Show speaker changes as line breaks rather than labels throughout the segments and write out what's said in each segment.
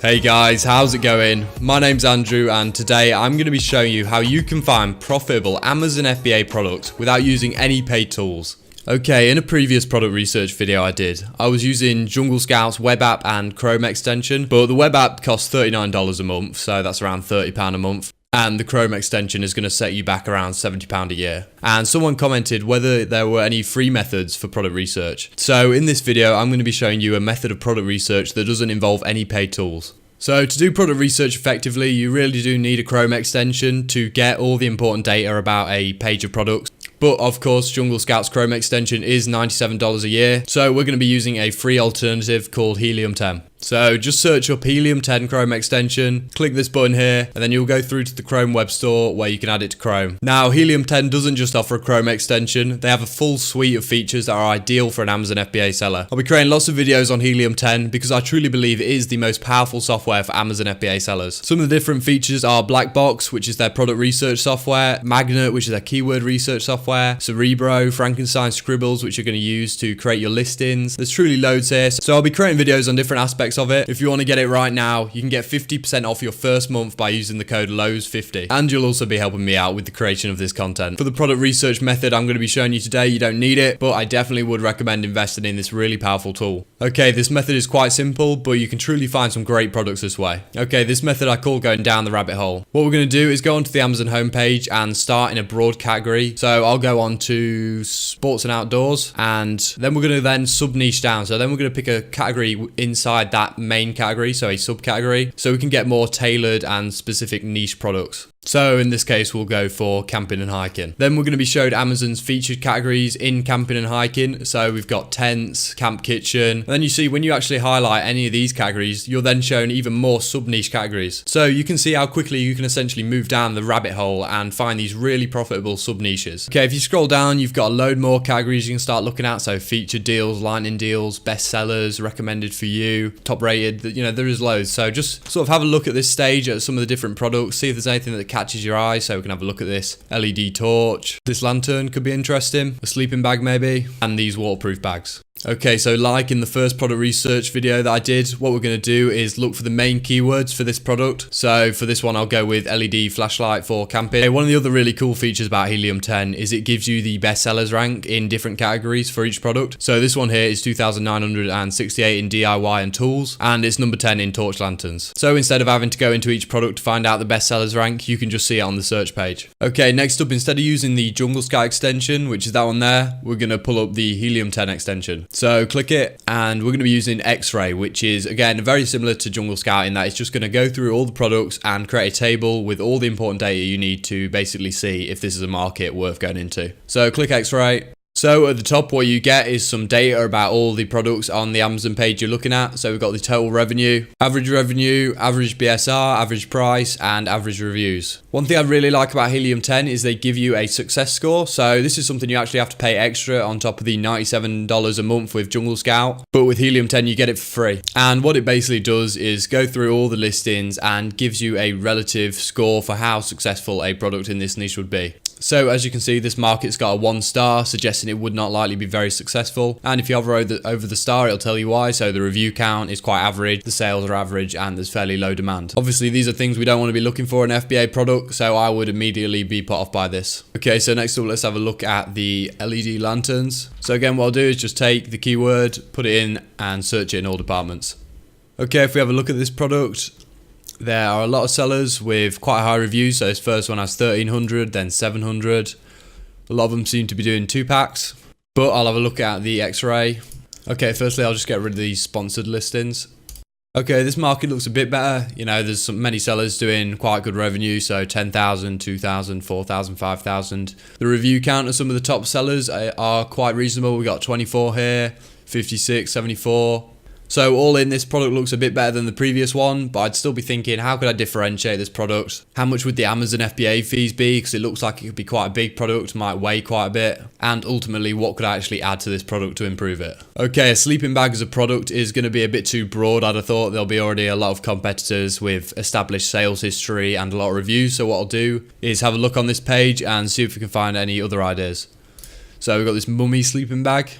Hey guys, how's it going? My name's Andrew and today I'm going to be showing you how you can find profitable Amazon FBA products without using any paid tools. Okay, in a previous product research video I did, I was using Jungle Scout's web app and Chrome extension, but the web app costs $39 a month, so that's around £30 a month. And the Chrome extension is going to set you back around £70 a year. And someone commented whether there were any free methods for product research. So in this video, I'm going to be showing you a method of product research that doesn't involve any paid tools. So to do product research effectively, you really do need a Chrome extension to get all the important data about a page of products. But of course, Jungle Scout's Chrome extension is $97 a year. So we're going to be using a free alternative called Helium 10. So just search up Helium 10 Chrome extension, click this button here, and then you'll go through to the Chrome web store where you can add it to Chrome. Now, Helium 10 doesn't just offer a Chrome extension, they have a full suite of features that are ideal for an Amazon FBA seller. I'll be creating lots of videos on Helium 10 because I truly believe it is the most powerful software for Amazon FBA sellers. Some of the different features are Blackbox, which is their product research software, Magnet, which is their keyword research software, Cerebro, Frankenstein Scribbles, which you're going to use to create your listings. There's truly loads here. So I'll be creating videos on different aspects of it. If you want to get it right now, you can get 50% off your first month by using the code LOWES50, and you'll also be helping me out with the creation of this content. For the product research method I'm going to be showing you today, you don't need it, but I definitely would recommend investing in this really powerful tool. Okay, this method is quite simple, but you can truly find some great products this way. Okay, this method I call going down the rabbit hole. What we're going to do is go onto the Amazon homepage and start in a broad category. So I'll go on to sports and outdoors, and then we're going to then sub niche down. So then we're going to pick a category inside that main category, so a subcategory, so we can get more tailored and specific niche products. So in this case, we'll go for camping and hiking. Then we're going to be showed Amazon's featured categories in camping and hiking. So we've got tents, camp kitchen. And then you see when you actually highlight any of these categories, you're then shown even more sub-niche categories. So you can see how quickly you can essentially move down the rabbit hole and find these really profitable sub-niches. Okay, if you scroll down, you've got a load more categories you can start looking at. So featured deals, lightning deals, best sellers, recommended for you, top rated, you know, there is loads. So just sort of have a look at this stage at some of the different products, see if there's anything that catches your eye. So we can have a look at this LED torch. This lantern could be interesting. A sleeping bag maybe. And these waterproof bags. Okay, so like in the first product research video that I did, what we're going to do is look for the main keywords for this product. So for this one, I'll go with LED flashlight for camping. Okay, one of the other really cool features about Helium 10 is it gives you the best sellers rank in different categories for each product. So this one here is 2,968 in DIY and tools, and it's number 10 in torch lanterns. So instead of having to go into each product to find out the best sellers rank, you can just see it on the search page. Okay, next up, instead of using the Jungle Scout extension, which is that one there, we're going to pull up the Helium 10 extension. So click it, and we're going to be using X-Ray, which is again very similar to Jungle Scout in that it's just going to go through all the products and create a table with all the important data you need to basically see if this is a market worth going into. So click X-Ray. So at the top, what you get is some data about all the products on the Amazon page you're looking at. So we've got the total revenue, average BSR, average price, and average reviews. One thing I really like about Helium 10 is they give you a success score. So this is something you actually have to pay extra on top of the $97 a month with Jungle Scout. But with Helium 10, you get it for free. And what it basically does is go through all the listings and gives you a relative score for how successful a product in this niche would be. So as you can see, this market's got a 1 star, suggesting it would not likely be very successful. And if you hover over the star, it'll tell you why. So the review count is quite average, the sales are average, and there's fairly low demand. Obviously, these are things we don't want to be looking for in an FBA product, so I would immediately be put off by this. Okay, so next up, let's have a look at the LED lanterns. So again, what I'll do is just take the keyword, put it in, and search it in all departments. Okay, if we have a look at this product, there are a lot of sellers with quite high reviews. So this first one has 1,300, then 700. A lot of them seem to be doing 2-packs, but I'll have a look at the X-Ray. Okay, firstly, I'll just get rid of these sponsored listings. Okay, this market looks a bit better. You know, there's many sellers doing quite good revenue. So 10,000, 2,000, 4,000, 5,000. The review count of some of the top sellers are quite reasonable. We got 24 here, 56, 74. So all in, this product looks a bit better than the previous one, but I'd still be thinking, how could I differentiate this product? How much would the Amazon FBA fees be? Because it looks like it could be quite a big product, might weigh quite a bit. And ultimately, what could I actually add to this product to improve it? Okay, a sleeping bag as a product is going to be a bit too broad, I'd have thought. There'll be already a lot of competitors with established sales history and a lot of reviews. So what I'll do is have a look on this page and see if we can find any other ideas. So we've got this mummy sleeping bag.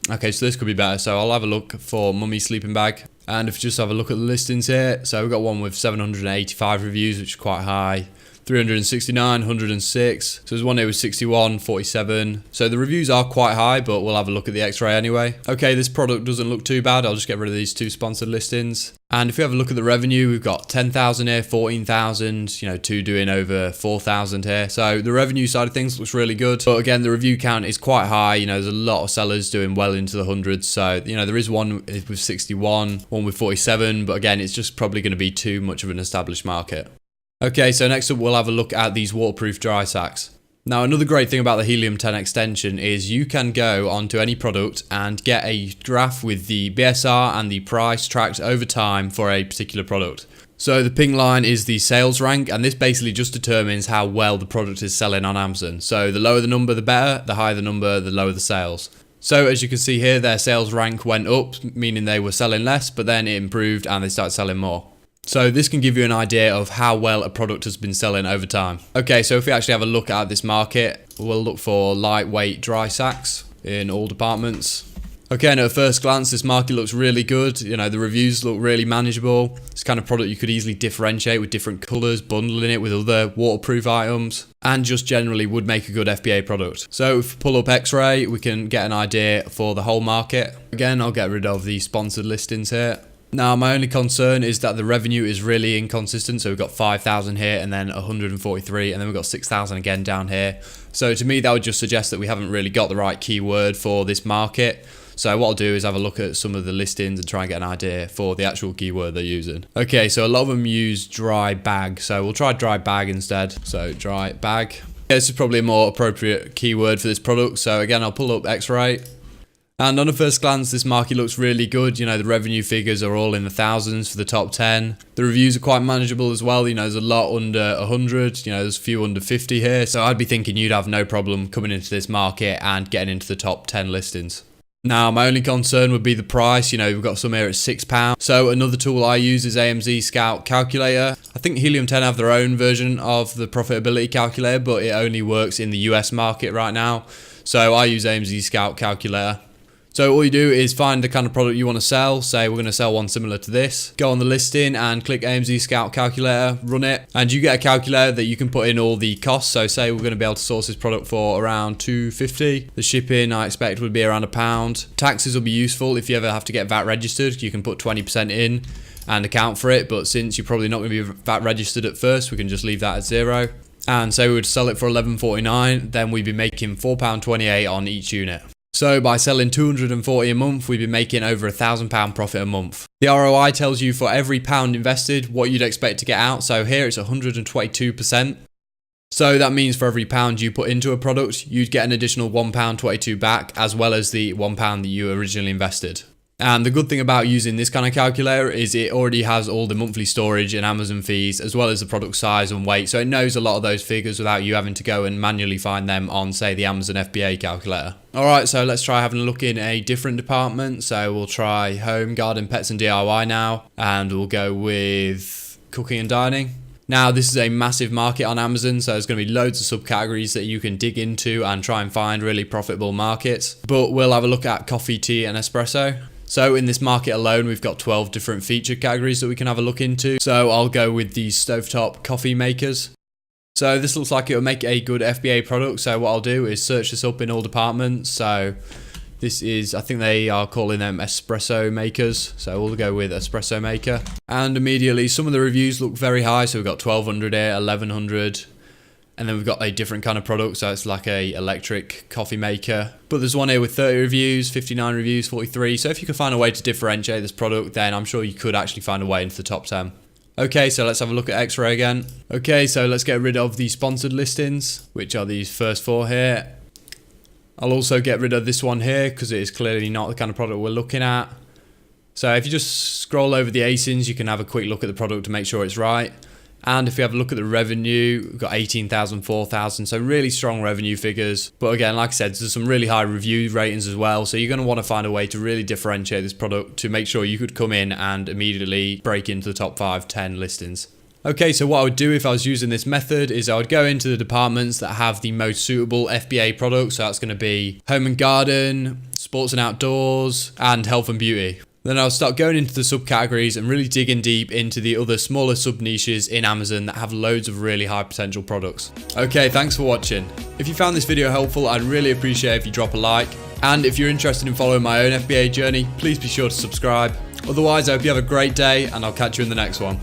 Okay, so this could be better. So I'll have a look for mummy sleeping bag. And if you just have a look at the listings here, so we've got one with 785 reviews, which is quite high. 369, 106. So there's one here with 61, 47. So the reviews are quite high, but we'll have a look at the X-ray anyway. Okay, this product doesn't look too bad. I'll just get rid of these 2 sponsored listings. And if we have a look at the revenue, we've got 10,000 here, 14,000, 2 doing over 4,000 here. So the revenue side of things looks really good. But again, the review count is quite high. There's a lot of sellers doing well into the hundreds. So, there is one with 61, one with 47. But again, it's just probably going to be too much of an established market. Okay, so next up we'll have a look at these waterproof dry sacks. Now another great thing about the Helium 10 extension is you can go onto any product and get a graph with the BSR and the price tracked over time for a particular product. So the pink line is the sales rank, and this basically just determines how well the product is selling on Amazon. So the lower the number the better, the higher the number the lower the sales. So as you can see here, their sales rank went up, meaning they were selling less, but then it improved and they started selling more. So this can give you an idea of how well a product has been selling over time. Okay, so if we actually have a look at this market, we'll look for lightweight dry sacks in all departments. Okay, and at first glance, this market looks really good. The reviews look really manageable. It's the kind of product you could easily differentiate with different colors, bundling it with other waterproof items, and just generally would make a good FBA product. So if we pull up X-ray, we can get an idea for the whole market. Again, I'll get rid of the sponsored listings here. Now, my only concern is that the revenue is really inconsistent. So we've got 5,000 here and then 143, and then we've got 6,000 again down here. So to me, that would just suggest that we haven't really got the right keyword for this market. So what I'll do is have a look at some of the listings and try and get an idea for the actual keyword they're using. Okay, so a lot of them use dry bag. So we'll try dry bag instead. So dry bag. Yeah, this is probably a more appropriate keyword for this product. So again, I'll pull up X-ray. And on a first glance, this market looks really good. The revenue figures are all in the thousands for the top 10. The reviews are quite manageable as well. There's a lot under 100. There's a few under 50 here. So I'd be thinking you'd have no problem coming into this market and getting into the top 10 listings. Now, my only concern would be the price. We've got some here at £6. So another tool I use is AMZ Scout Calculator. I think Helium 10 have their own version of the profitability calculator, but it only works in the US market right now. So I use AMZ Scout Calculator. So all you do is find the kind of product you want to sell. Say we're going to sell one similar to this. Go on the listing and click AMZ Scout Calculator, run it, and you get a calculator that you can put in all the costs. So say we're going to be able to source this product for around $2.50. The shipping I expect would be around £1. Taxes will be useful if you ever have to get VAT registered. You can put 20% in and account for it, but since you're probably not going to be VAT registered at first, we can just leave that at 0. And say we would sell it for $11.49, then we'd be making £4.28 on each unit. So by selling 240 a month, we'd be making over £1,000 profit a month. The ROI tells you for every pound invested, what you'd expect to get out. So here it's 122%. So that means for every pound you put into a product, you'd get an additional £1.22 back, as well as the £1 that you originally invested. And the good thing about using this kind of calculator is it already has all the monthly storage and Amazon fees, as well as the product size and weight. So it knows a lot of those figures without you having to go and manually find them on, say, the Amazon FBA calculator. Alright, so let's try having a look in a different department. So we'll try home, garden, pets and DIY now. And we'll go with cooking and dining. Now, this is a massive market on Amazon, so there's going to be loads of subcategories that you can dig into and try and find really profitable markets. But we'll have a look at coffee, tea and espresso. So in this market alone, we've got 12 different feature categories that we can have a look into. So I'll go with the stovetop coffee makers. So this looks like it'll make a good FBA product. So what I'll do is search this up in all departments. So this is, I think they are calling them espresso makers. So we'll go with espresso maker. And immediately some of the reviews look very high. So we've got 1200 here, 1100. And then we've got a different kind of product, so it's like a electric coffee maker. But there's one here with 30 reviews, 59 reviews, 43. So if you can find a way to differentiate this product, then I'm sure you could actually find a way into the top 10. Okay, so let's have a look at X-ray again. Okay, so let's get rid of the sponsored listings, which are these first 4 here. I'll also get rid of this one here because it is clearly not the kind of product we're looking at. So if you just scroll over the ASINs, you can have a quick look at the product to make sure it's right. And if you have a look at the revenue, we've got 18,000, 4,000, so really strong revenue figures. But again, like I said, there's some really high review ratings as well. So you're going to want to find a way to really differentiate this product to make sure you could come in and immediately break into the top 5, 10 listings. Okay, so what I would do if I was using this method is I would go into the departments that have the most suitable FBA products. So that's going to be home and garden, sports and outdoors, and health and beauty. Then I'll start going into the subcategories and really digging deep into the other smaller sub niches in Amazon that have loads of really high potential products. Okay, thanks for watching. If you found this video helpful, I'd really appreciate if you drop a like. And if you're interested in following my own FBA journey, please be sure to subscribe. Otherwise, I hope you have a great day and I'll catch you in the next one.